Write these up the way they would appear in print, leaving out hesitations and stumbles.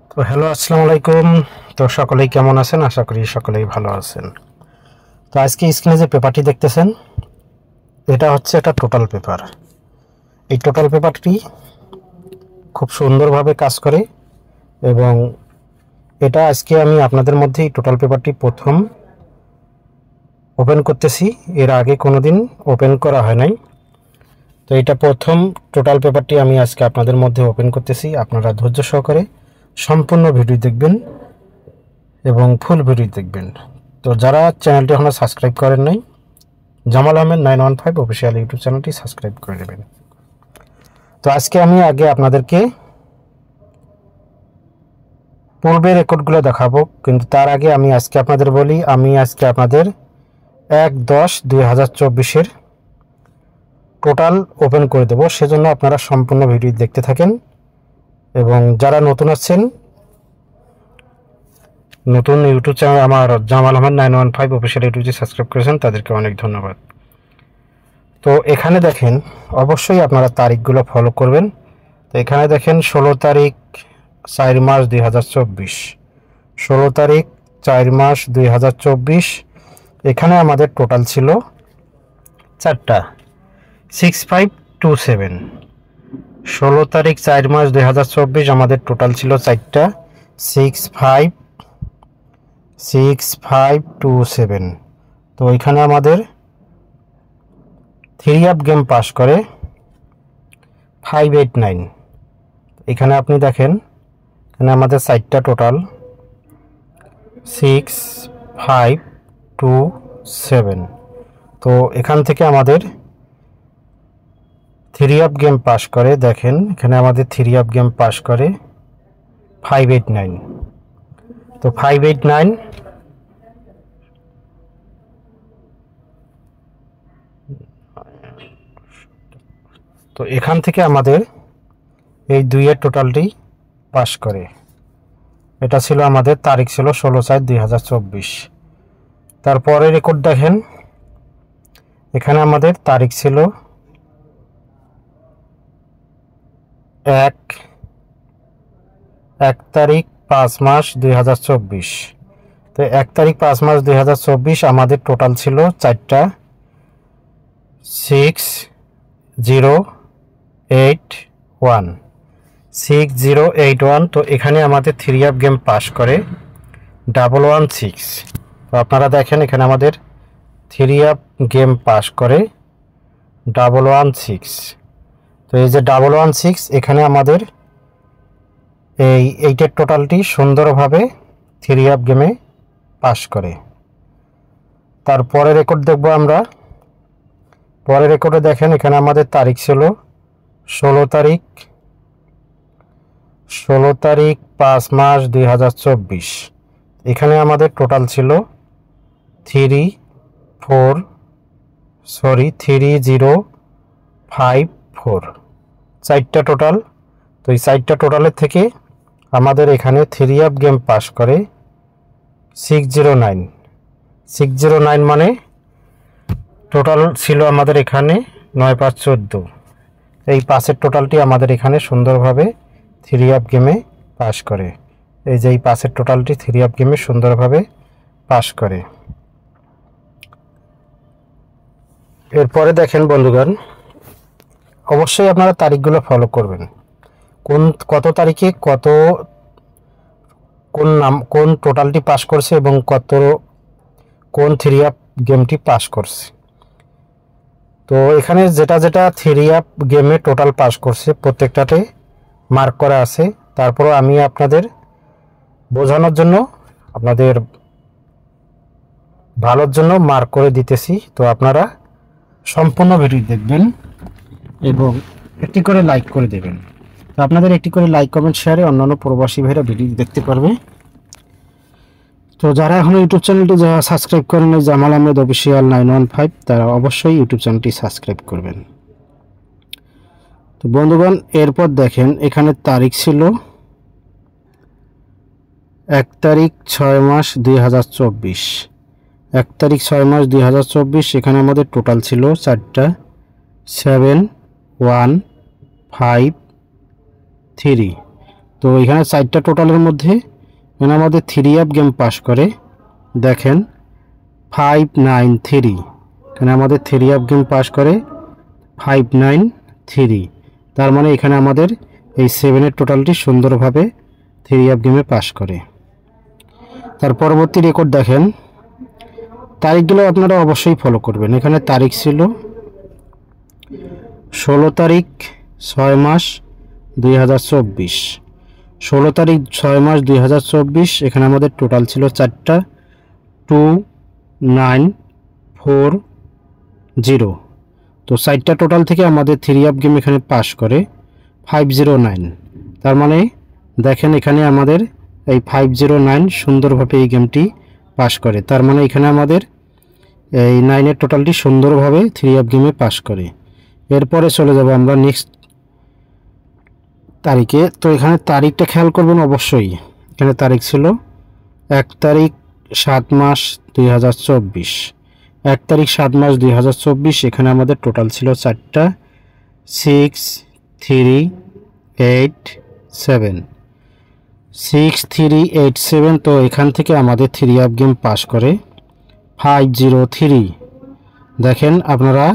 তো হ্যালো, আসসালামু আলাইকুম। তো সকলেই কেমন আছেন? আশা করি সকলেই ভালো আছেন। তো আজকে স্ক্রিনে যে পেপারটি দেখতেছেন, এটা হচ্ছে একটা টোটাল পেপার। এই টোটাল পেপারটি খুব সুন্দরভাবে কাজ করে এবং এটা আজকে আমি আপনাদের মধ্যে এই টোটাল পেপারটি প্রথম ওপেন করতেছি। এর আগে কোনোদিন ওপেন করা হয় নাই। তো এটা প্রথম টোটাল পেপারটি আমি আজকে আপনাদের মধ্যে ওপেন করতেছি। আপনারা ধৈর্য সহকারে সম্পূর্ণ ভিডিও দেখবেন এবং ফুল ভিডিও দেখবেন। তো যারা চ্যানেলটি এখনো সাবস্ক্রাইব করেন নাই, জামাল আহমেদ 915 অফিসিয়াল ইউটিউব চ্যানেলটি সাবস্ক্রাইব করে নেবেন। তো আজকে আমি আগে আপনাদেরকে পূর্বের রেকর্ডগুলো দেখাবো, কিন্তু তার আগে আমি আজকে আপনাদের বলি, আমি আজকে আপনাদের 1/10/2024 টোটাল ওপেন করে দেব। সেজন্য আপনারা সম্পূর্ণ ভিডিও দেখতে থাকেন এবং যারা নতুন আছেন, নতুন ইউটিউব চ্যানেল আমার জামাল আহমেদ 915 অফিসিয়াল ইউটিউবটি সাবস্ক্রাইব করেছেন, তাদেরকে অনেক ধন্যবাদ। তো এখানে দেখেন, অবশ্যই আপনারা তারিখগুলো ফলো করবেন। তো এখানে দেখেন 16 তারিখ 4 মাস 2024, 16 তারিখ 4 মাস 2024। এখানে আমাদের টোটাল ছিল 4টা 6527। 16 তারিখ 4 মাস 2024 আমাদের টোটাল ছিল 4টা 6527। তো এখানে আমাদের 3 আপ গেম পাস করে 589। এখানে আপনি দেখেন, এখানে আমাদের 4টা টোটাল 6527। তো এখান থেকে আমাদের 3 আপ গেম পাস করে, দেখেন এখানে আমাদের 3 আপ গেম পাস করে 589। তো 589 তো এখান থেকে আমাদের এই 2-এর টোটালটি পাস করে। এটা ছিল আমাদের তারিখ ছিল 16/4/2024। তারপরে রেকর্ড দেখেন, এখানে আমাদের তারিখ ছিল 1 তারিখ 5 মাস 2024। তো 1 তারিখ 5 মাস 2024 আমাদের টোটাল ছিল 4টা 6081। তো এখানে আমাদের 3 আপ গেম পাস করে 116। তো আপনারা দেখেন, এখানে আমাদের 3 আপ গেম পাস করে 116। তো এই যে 116, এখানে আমাদের এইটার টোটালটি সুন্দরভাবে 3 আপ গেমে পাস করে। তারপরে রেকর্ড দেখব আমরা। পরের রেকর্ডে দেখেন, এখানে আমাদের তারিখ ছিল 16 তারিখ 5 মাস 2024। এখানে আমাদের টোটাল ছিল 3054। 4টা টোটাল। তো এই 4টা টোটালের থেকে আমাদের এখানে 3 আপ গেম পাস করে 609। মানে টোটাল ছিল আমাদের এখানে 9/5/14। এই 5-এর টোটালটি আমাদের এখানে সুন্দরভাবে 3 আপ গেমে পাস করে। এই যে এই 5-এর টোটালটি 3 আপ গেমে সুন্দরভাবে পাস করে। এরপরে দেখেন বন্ধুগণ, অবশ্যই আপনারা তারিখগুলো ফলো করবেন। কত তারিখে কোন টোটালটি পাস করছে এবং কোন 3 আপ গেমটি পাস করছে। তো এখানে যেটা 3 আপ গেমে টোটাল পাস করছে প্রত্যেকটাতে মার্ক করা আছে। তারপরও আমি আপনাদের বোঝানোর জন্য, আপনাদের ভালোর জন্য মার্ক করে দিতেছি। তো আপনারা সম্পূর্ণ ভিডিও দেখবেন এবং একটি করে লাইক করে দেবেন। তো আপনাদের একটি করে লাইক, কমেন্ট, শেয়ারে অন্যান্য প্রবাসী ভাইরা ভিডিও দেখতে পারবে। তো যারা এখন ইউটিউব চ্যানেলটি সাবস্ক্রাইব করেন জামাল আহমেদ অফিসিয়াল 915, তারা অবশ্যই ইউটিউব চ্যানেলটি সাবস্ক্রাইব করবেন। তো বন্ধুগণ, এরপর দেখেন, এখানে তারিখ ছিল 1 তারিখ 6 মাস 2024। 1 তারিখ 6 মাস 2024। এখানে আমাদের টোটাল ছিল 4টা 7153। তো তো এখানে 4টা টোটালের মধ্যে এখানে আমাদের 3 গেম পাস করে দেখেন 593, এখানে আমাদের 3 গেম পাস করে 593, তার মানে এখানে আমাদের এই 7-এর টোটালটি সুন্দরভাবে 3 গেমে পাস করে। তার পরবর্তী রেকর্ড দেখেন, তারিখগুলো আপনারা অবশ্যই ফলো করবেন। এখানে তারিখ ছিল 16 তারিখ 6 মাস 2024, 16 তারিখ 6 মাস 2024। এখানে আমাদের টোটাল ছিল 4টা 2940। তো 4টা টোটাল থেকে আমাদের 3 গেম এখানে পাস করে 509। তার মানে দেখেন এখানে আমাদের এই 509 সুন্দরভাবে এই গেমটি পাস করে। তার মানে এখানে আমাদের এই 9-এর টোটালটি সুন্দরভাবে 3 গেমে পাস করে। এরপরে চলে যাব আমরা নেক্সট তারিখে। তো এখানে তারিখটা খেয়াল করবেন অবশ্যই। এখানে তারিখ ছিল 1 তারিখ 7 মাস 2024, 1 তারিখ 7 মাস 2024। এখানে আমাদের টোটাল ছিল 4টা 6387, 6387। তো এখান থেকে আমাদের 3 গেম পাস করে 503। দেখেন আপনারা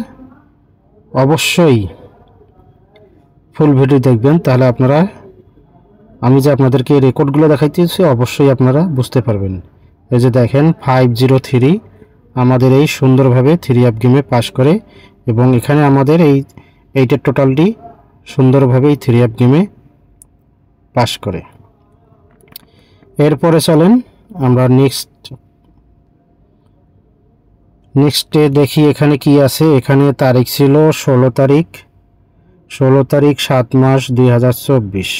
অবশ্যই ফুল ভিডিও দেখবেন, তাহলে আপনারা আমি যে আপনাদেরকে রেকর্ডগুলো দেখাইতেছি অবশ্যই আপনারা বুঝতে পারবেন। এই যে দেখেন 503 আমাদের এই সুন্দরভাবে 3 গেমে পাস করে এবং এখানে আমাদের এই 8-এর টোটালটি সুন্দরভাবে এই 3 গেমে পাস করে। এরপরে চলেন আমরা নেক্সটে দেখি এখানে কি আছে। এখানে তারিখ ছিল 16 তারিখ 7 মাস 2024,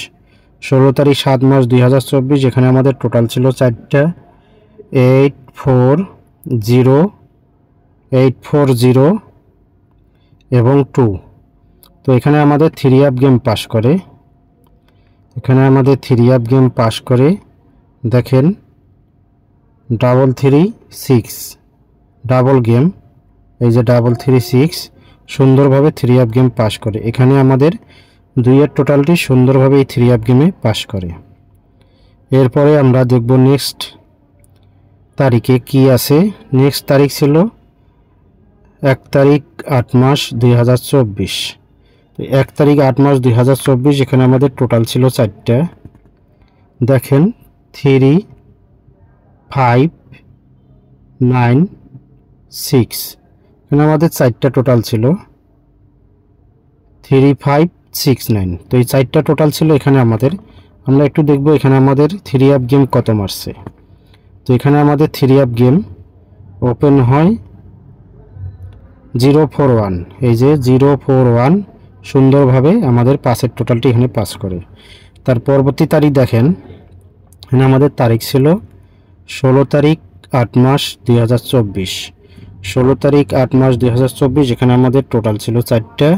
16 তারিখ 7 মাস 2024। এখানে আমাদের টোটাল ছিল 4টা 840 এবং 2। তো এখানে আমাদের 3 গেম পাস করে, এখানে আমাদের 3 গেম পাস করে দেখেন 336 ডাবল গেম, এই যে 336 সুন্দরভাবে 3 গেম পাস করে। এখানে আমাদের 2-এর টোটালটি সুন্দরভাবে এই 3 গেমে পাস করে। এরপরে আমরা দেখব নেক্সট তারিখে কি আছে। নেক্সট তারিখ ছিল 1 তারিখ 8 মাস 2024, 1 তারিখ 8 মাস 2024। এখানে আমাদের টোটাল ছিল 4টা দেখেন 3596। এখানে আমাদের 4টা টোটাল ছিল 3569। তো এই 4টা টোটাল ছিল এখানে আমাদের। আমরা একটু দেখব এখানে আমাদের 3 গেম কত মারছে। তো এখানে আমাদের 3 গেম ওপেন হয় 041, এই যে 041 সুন্দরভাবে আমাদের পাসের টোটালটি এখানে পাস করে। তার পরবর্তী তারিখ দেখেন, এখানে আমাদের তারিখ ছিল 16 তারিখ 8 মাস 2024, 16 তারিখ 8 মাস 2024। এখানে আমাদের টোটাল ছিল 4টা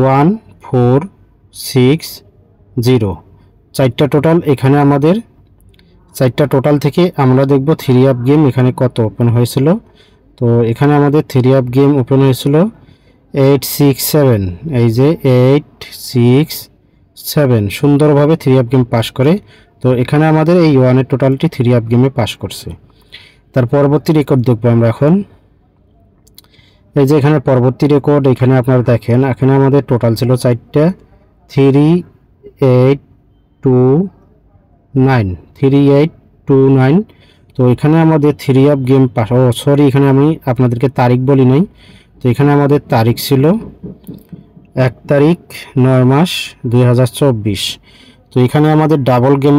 1460, 4টা টোটাল। এখানে আমাদের 4টা টোটাল থেকে আমরা দেখব 3 গেম এখানে কত ওপেন হয়েছিল। তো এখানে আমাদের 3 গেম ওপেন হয়েছিল 867, এই যে 867 সুন্দরভাবে 3 গেম পাস করে। তো এখানে আমাদের এই 1-এর টোটালটি 3 গেমে পাস করছে। তার পরবর্তী রেকর্ড দেখব আমরা এখন। এই যে এখানে পরবর্তী রেকর্ড, এখানে আপনারা দেখেন এখানে আমাদের টোটাল ছিল 4টা 3829। তো এখানে আমাদের 3 গেম পাস, সরি এখানে আমি আপনাদেরকে তারিখ বলি নাই। তো এখানে আমাদের তারিখ ছিল 1 তারিখ 9 মাস 2024। তো এখানে আমাদের ডাবল গেম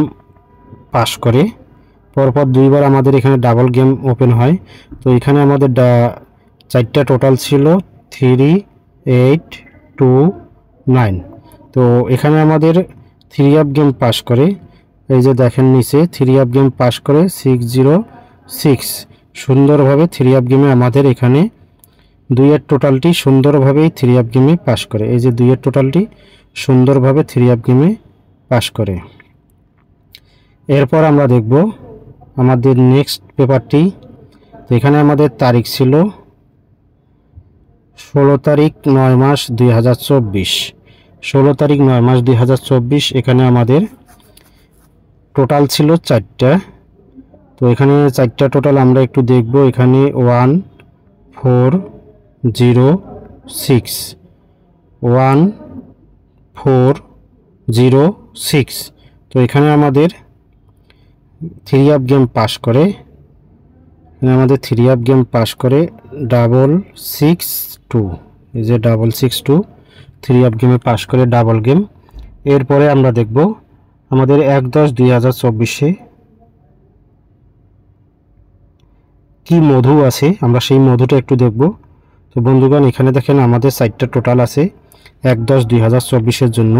পাস করে পরপর 2বার আমাদের এখানে ডাবল গেম ওপেন হয়। তো এখানে আমাদের 4টা টোটাল ছিল 3829। তো এখানে আমাদের 3 গেম পাস করে, এই যে দেখেন নিচে 3 গেম পাস করে 606 সুন্দরভাবে 3 গেমে আমাদের এখানে 2-এর টোটালটি সুন্দরভাবে 3 গেমে পাস করে। এই যে 2-এর টোটালটি সুন্দরভাবে 3 গেমে পাস করে। এরপর আমরা দেখব আমাদের নেক্সট পেপারটি। তো এখানে আমাদের তারিখ ছিল 16 তারিখ 9 মাস 2024, 16 তারিখ 9 মাস 2024। এখানে আমাদের টোটাল ছিল 4টা। তো এখানে 4টা টোটাল আমরা একটু দেখব। এখানে 1406 1406। তো এখানে আমাদের 3 আপ গেম পাস করে, আমাদের 3 আপ গেম পাস করে 662। এই যে 662 3 আপ গেমে পাস করে ডাবল গেম। এরপরে আমরা দেখব আমাদের 1/10/2024-এ কি মধু আছে, আমরা সেই মধুটা একটু দেখব। তো বন্ধুগণ এখানে দেখেন আমাদের 4টা টোটাল আছে 1/10/2024-এর জন্য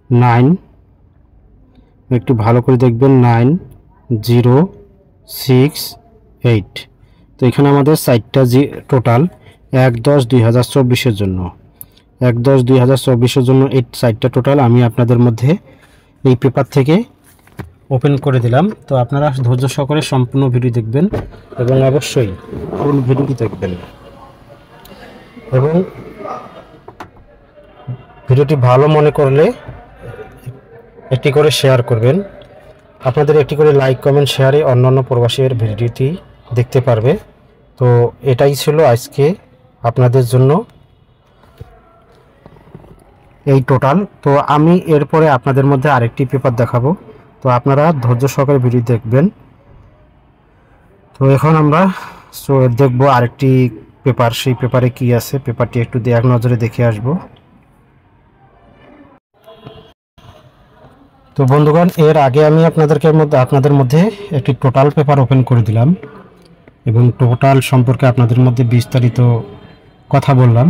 9, একটু ভালো করে দেখবেন 9068। তো এখানে আমাদের 4টা টোটাল 1/10/2024-এর জন্য 1/10/2024-এর জন্য এই 4টা টোটাল আমি আপনাদের মধ্যে এই পেপার থেকে ওপেন করে দিলাম। তো আপনারা ধৈর্য সহকারে সম্পূর্ণ ভিডিও দেখবেন এবং অবশ্যই ফুল ভিডিওটি দেখবেন এবং ভিডিওটি ভালো মনে করলে একটি করে শেয়ার করবেন। আপনাদের একটি করে লাইক কমেন্ট শেয়ারে অন্যান্য প্রবাসীর ভিডিওটি দেখতে পারবে। তো এটাই ছিল আজকে আপনাদের জন্য এই টোটাল। তো আমি এরপরে আপনাদের মধ্যে আরেকটি পেপার দেখাবো, তো আপনারা ধৈর্য সহকারে ভিডিও দেখবেন। তো এখন আমরা দেখব আরেকটি পেপার, সেই পেপারে কি আছে পেপারটি একটু এক নজরে দেখে আসব। তো বন্ধুগণ এর আগে আমি আপনাদের মধ্যে একটি টোটাল পেপার ওপেন করে দিলাম এবং টোটাল সম্পর্কে আপনাদের মধ্যে বিস্তারিত কথা বললাম।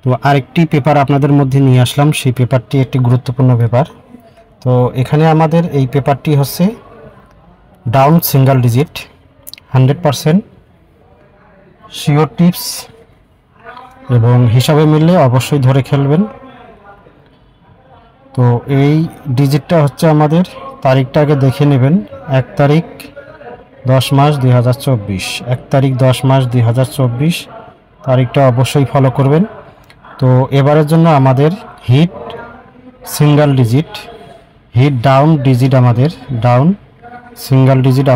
তো আরেকটি পেপার আপনাদের মধ্যে নিয়ে আসলাম, সেই পেপারটি একটি গুরুত্বপূর্ণ পেপার। তো এখানে আমাদের এই পেপারটি হচ্ছে down single digit 100% sure tips এবং হিসাবে মিললে অবশ্যই ধরে খেলবেন। তো এই ডিজিটটা হচ্ছে আমাদের তারিখটা আগে দেখে নেবেন, 1 তারিখ 10 মাস 2024, 1 তারিখ 10 মাস 2024 তারিখটা অবশ্যই ফলো করবেন। তো এবারের জন্য আমাদের hit single digit, hit down digit, আমাদের ডাউন সিঙ্গেল ডিজিট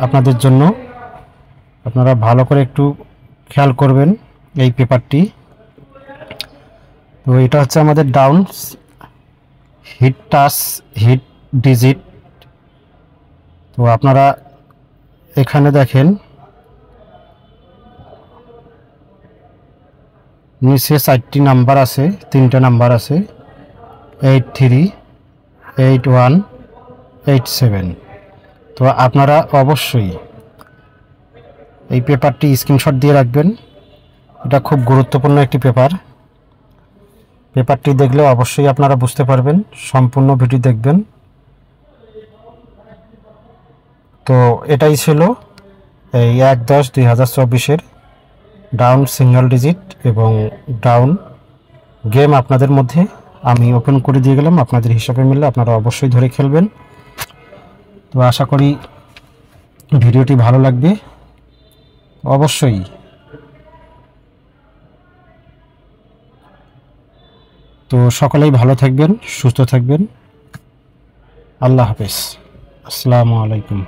আপনাদের জন্য আপনারা ভালো করে একটু খেয়াল করবেন এই পেপারটি। তো এটা হচ্ছে আমাদের down hit touch hit digit. তো আপনারা এখানে দেখেন নিচে 4টি নাম্বার আছে, 3টা নাম্বার আছে 83, 81, 87। তো আপনারা অবশ্যই এই পেপারটি স্ক্রিনশট দিয়ে রাখবেন, এটা খুব গুরুত্বপূর্ণ একটি পেপার। পেপারটি দেখলে অবশ্যই আপনারা বুঝতে পারবেন, সম্পূর্ণ ভিডিও দেখবেন। তো এটাই ছিল এই 1/10/2024-এর ডাউন সিঙ্গেল ডিজিট এবং ডাউন গেম আপনাদের মধ্যে আমি ওপেন করে দিয়ে গেলাম। আপনাদের হিসাবে মিললে আপনারা অবশ্যই ধরে খেলবেন। তো আশা করি ভিডিওটি ভালো লাগবে অবশ্যই। তো সকলেই ভালো থাকবেন, সুস্থ থাকবেন। আল্লাহ হাফেজ, আসসালামু আলাইকুম।